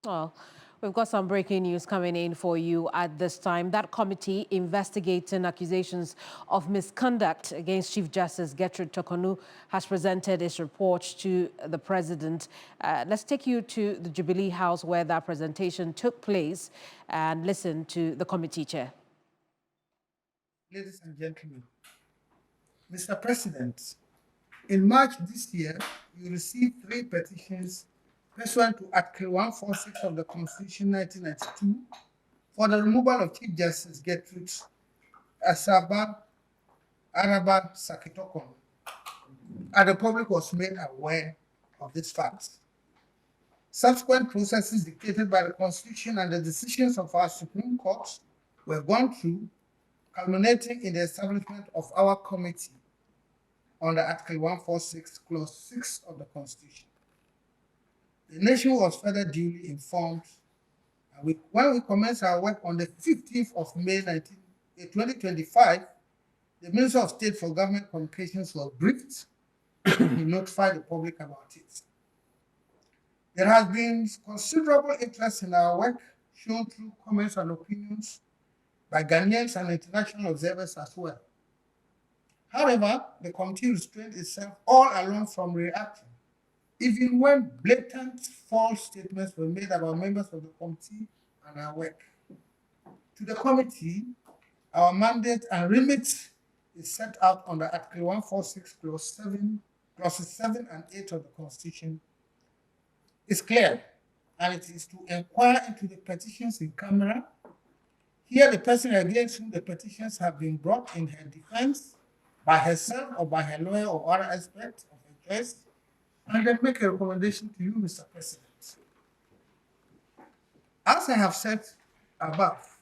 Well, we've got some breaking news coming in for you at this time. That committee investigating accusations of misconduct against Chief Justice Gertrude Tokonu has presented its report to the president. Let's take you to the Jubilee House where that presentation took place and listen to the committee chair. Ladies and gentlemen, Mr. President, in March this year, you received 3 petitions pursuant to Article 146 of the Constitution 1992 for the removal of Chief Justice Gertrude Asaba Araba Sakitokon, and the public was made aware of these facts. Subsequent processes dictated by the Constitution and the decisions of our Supreme Court were gone through, culminating in the establishment of our committee under Article 146, Clause 6 of the Constitution. The nation was further duly informed, and when we commenced our work on the 15th of May 2025, the Minister of State for Government Communications was briefed and notified the public about it. There has been considerable interest in our work, shown through comments and opinions by Ghanaians and international observers as well. However, the committee restrained itself all along from reacting, even when blatant false statements were made about members of the committee and our work. To the committee, our mandate and remit is set out under Article 146, Clauses 7 and 8 of the Constitution. It's clear, and it is to inquire into the petitions in camera. Here, the person against whom the petitions have been brought in her defense by herself or by her lawyer or other aspect of her case, and then make a recommendation to you, Mr. President. As I have said above,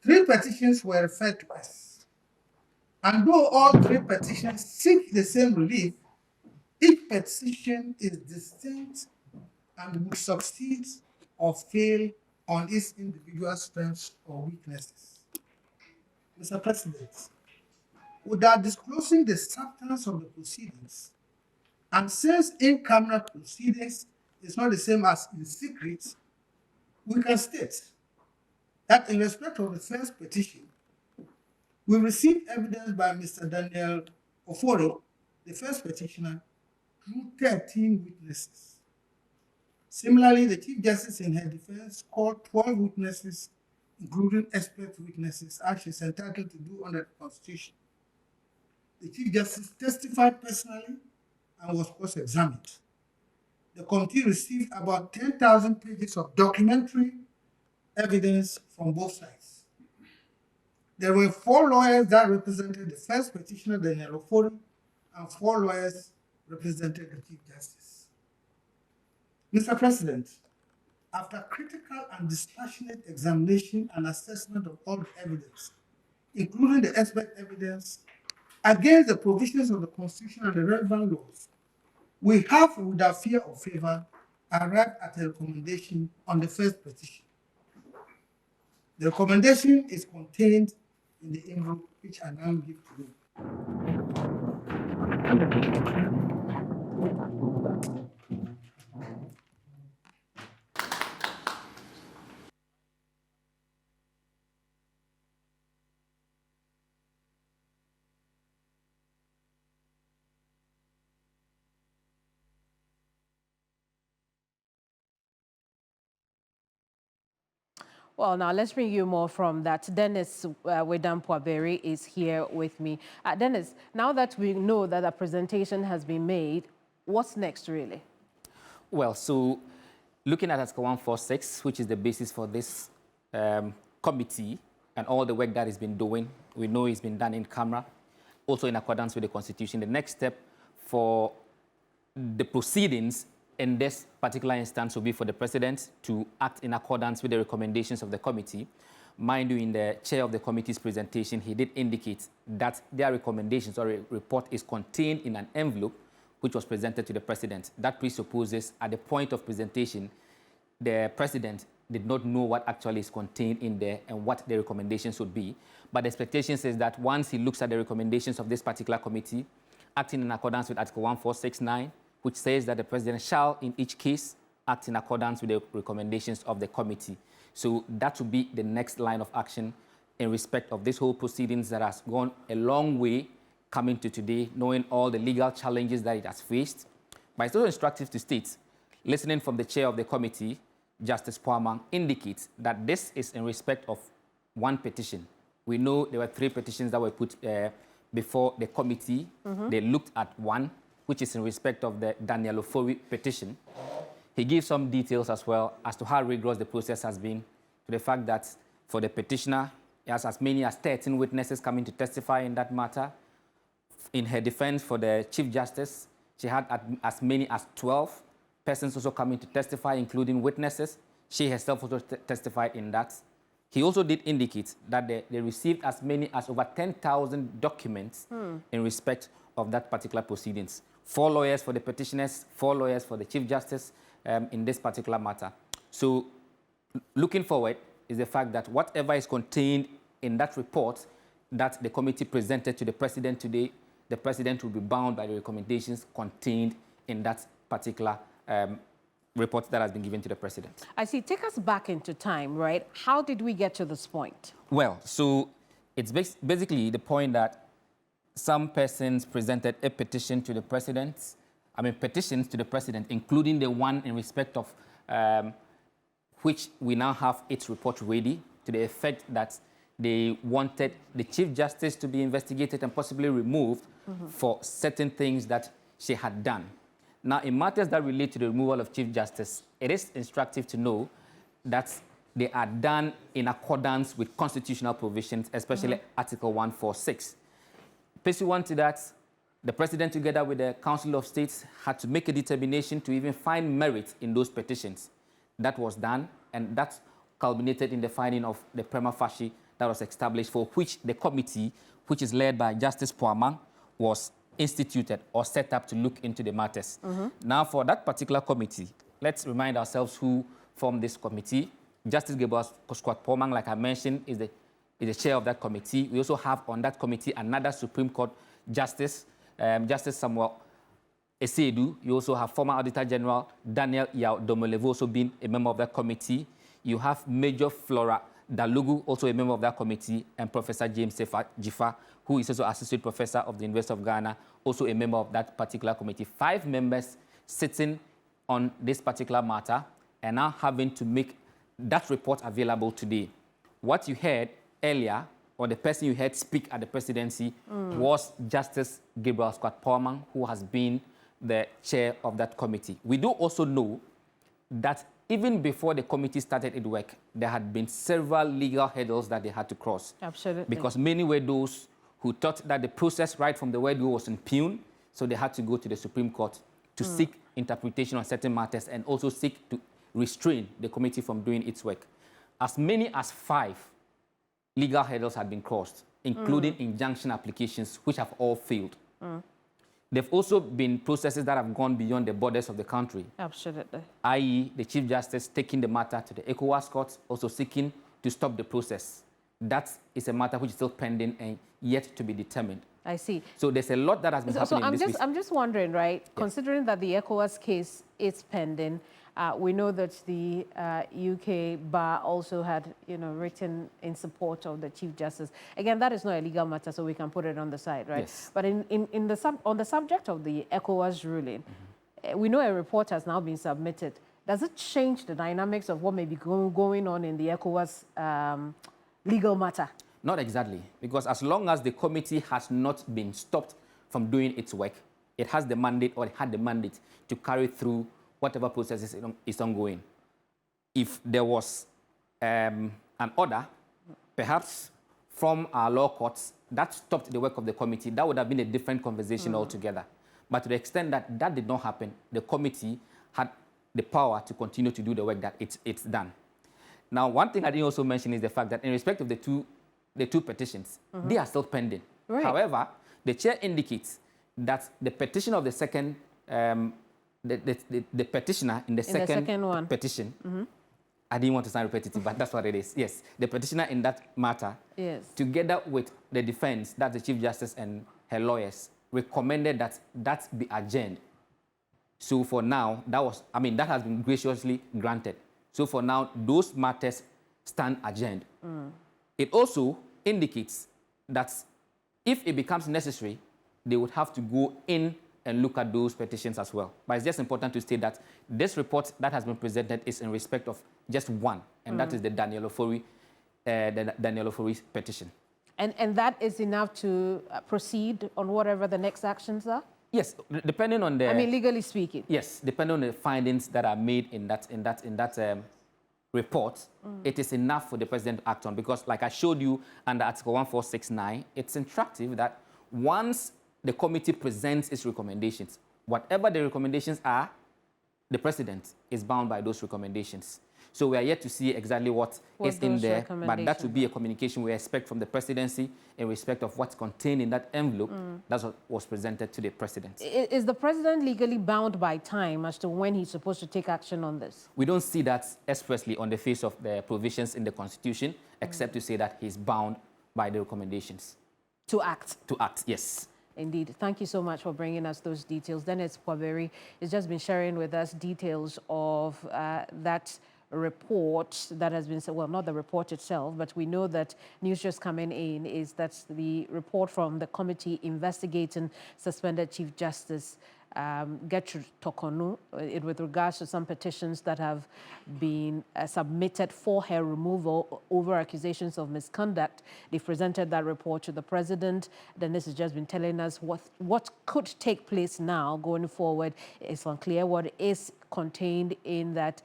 3 petitions were referred to us, and though all 3 petitions seek the same relief, each petition is distinct and would succeed or fail on its individual strengths or weaknesses. Mr. President, without disclosing the substance of the proceedings, and since in-camera proceedings is not the same as in secret, we can state that in respect of the first petition, we received evidence by Mr. Daniel Ofori, the first petitioner, through 13 witnesses. Similarly, the Chief Justice in her defense called 12 witnesses, including expert witnesses, as she is entitled to do under the Constitution. The Chief Justice testified personally and was cross-examined. The committee received about 10,000 pages of documentary evidence from both sides. There were 4 lawyers that represented the first petitioner, Daniel Ofori, and 4 lawyers represented the Chief Justice. Mr. President, after critical and dispassionate examination and assessment of all the evidence, including the expert evidence, against the provisions of the Constitution and the relevant laws, we have, without fear or favor, arrived at a recommendation on the first petition. The recommendation is contained in the envelope which I now give to you. Well, now let's bring you more from that. Dennis Wedampuaberi is here with me. Dennis, now that we know that a presentation has been made, what's next really? Well, so looking at Article 146, which is the basis for this committee and all the work that it's been doing, we know it's been done in camera, also in accordance with the Constitution. The next step for the proceedings in this particular instance will be for the President to act in accordance with the recommendations of the committee. Mind you, in the chair of the committee's presentation, he did indicate that their recommendations or a report is contained in an envelope which was presented to the President. That presupposes at the point of presentation, the President did not know what actually is contained in there and what the recommendations would be. But the expectation says that once he looks at the recommendations of this particular committee, acting in accordance with Article 1469, which says that the President shall, in each case, act in accordance with the recommendations of the committee. So that will be the next line of action in respect of this whole proceedings that has gone a long way coming to today, knowing all the legal challenges that it has faced. But it's also instructive to state, listening from the chair of the committee, Justice Poamang, indicates that this is in respect of one petition. We know there were 3 petitions that were put before the committee. They looked at one, which is in respect of the Daniel Ofori petition. He gives some details as well as to how rigorous the process has been, to the fact that for the petitioner, he has as many as 13 witnesses coming to testify in that matter. In her defense for the Chief Justice, she had as many as 12 persons also coming to testify, including witnesses. She herself also testified in that. He also did indicate that they received as many as over 10,000 documents in respect of that particular proceedings. 4 lawyers for the petitioners, 4 lawyers for the Chief Justice in this particular matter. So looking forward is the fact that whatever is contained in that report that the committee presented to the President today, the President will be bound by the recommendations contained in that particular report that has been given to the President. I see. Take us back into time, right? How did we get to this point? Well, so it's basically the point that some persons presented a petition to the President, petitions to the President, including the one in respect of which we now have its report ready, to the effect that they wanted the Chief Justice to be investigated and possibly removed for certain things that she had done. Now, in matters that relate to the removal of Chief Justice, it is instructive to know that they are done in accordance with constitutional provisions, especially Article 146. Pursuant to that, the President, together with the Council of States, had to make a determination to even find merit in those petitions. That was done, and that culminated in the finding of the prima facie that was established, for which the committee, which is led by Justice Poamang, was instituted or set up to look into the matters. Now, for that particular committee, let's remind ourselves who formed this committee. Justice Gabriel Scott Poamang, like I mentioned, is the chair of that committee. We also have on that committee another Supreme Court Justice, Justice Samuel Esedu. You also have former Auditor General Daniel Yao Domolevo also being a member of that committee. You have Major Flora Dalugu, also a member of that committee, and Professor James Sefa Jifa, who is also Associate Professor of the University of Ghana, also a member of that particular committee. 5 members sitting on this particular matter and now having to make that report available today. What you heard earlier, or the person you heard speak at the presidency, was Justice Gabriel Scott Poamang, who has been the chair of that committee. We do also know that even before the committee started its work, there had been several legal hurdles that they had to cross. Absolutely. Because many were those who thought that the process right from the word go was impugned, so they had to go to the Supreme Court to seek interpretation on certain matters and also seek to restrain the committee from doing its work. As many as 5 legal hurdles had been crossed, including injunction applications, which have all failed. There have also been processes that have gone beyond the borders of the country. Absolutely. I.e., the Chief Justice taking the matter to the ECOWAS courts, also seeking to stop the process. That is a matter which is still pending and yet to be determined. I see. So there's a lot that has been happening in this I'm just wondering, right, considering that the ECOWAS case is pending, we know that the UK bar also had, written in support of the Chief Justice. Again, that is not a legal matter, so we can put it on the side, right? Yes. But on the subject of the ECOWAS ruling, we know a report has now been submitted. Does it change the dynamics of what may be going on in the ECOWAS legal matter? Not exactly, because as long as the committee has not been stopped from doing its work, it has the mandate, or it had the mandate, to carry through whatever process is ongoing. If there was an order, perhaps from our law courts, that stopped the work of the committee, that would have been a different conversation altogether. But to the extent that that did not happen, the committee had the power to continue to do the work that it's done. Now, one thing I didn't also mention is the fact that in respect of the two petitions, they are still pending. Right. However, the chair indicates that the petition of the second, the petitioner in the second petition, I didn't want to sound repetitive, but that's what it is. Yes, the petitioner in that matter, yes, together with the defense, that's the Chief Justice and her lawyers, recommended that be adjourned So for now, that has been graciously granted. So for now, those matters stand adjourned. It also indicates that if it becomes necessary, they would have to go in and look at those petitions as well. But it's just important to state that this report that has been presented is in respect of just one, and that is the Daniel Ofori petition. And that is enough to proceed on whatever the next actions are? Yes, depending on the... I mean, legally speaking. Yes, depending on the findings that are made in that report, it is enough for the president to act on, because like I showed you under Article 1469, it's instructive that once the committee presents its recommendations, whatever the recommendations are, the president is bound by those recommendations. So we are yet to see exactly what is in there, but that will be a communication we expect from the presidency in respect of what's contained in that envelope. That's what was presented to the president. Is the president legally bound by time as to when he's supposed to take action on this? We don't see that expressly on the face of the provisions in the Constitution, except to say that he's bound by the recommendations. To act? To act, yes. Indeed. Thank you so much for bringing us those details. Dennis Kwaberi has just been sharing with us details of that report that has been, well, not the report itself, but we know that news just coming in is that the report from the committee investigating suspended Chief Justice Gertrude Tokonu with regards to some petitions that have been submitted for her removal over accusations of misconduct. They've presented that report to the president. Then this has just been telling us what could take place now going forward. It's unclear what is contained in that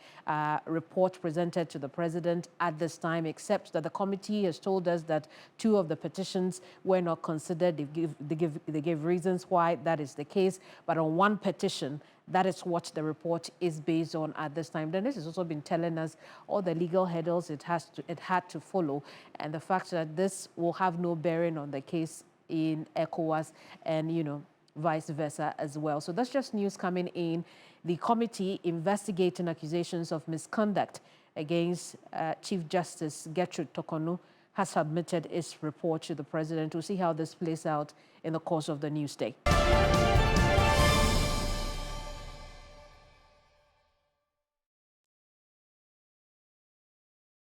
report presented to the president at this time, except that the committee has told us that 2 of the petitions were not considered. They give reasons why that is the case, but on one petition, that is what the report is based on at this time. Then this has also been telling us all the legal hurdles it had to follow, and the fact that this will have no bearing on the case in ECOWAS and, vice versa as well. So that's just news coming in. The committee investigating accusations of misconduct against Chief Justice Gertrude Tokonu has submitted its report to the president. We'll see how this plays out in the course of the news day.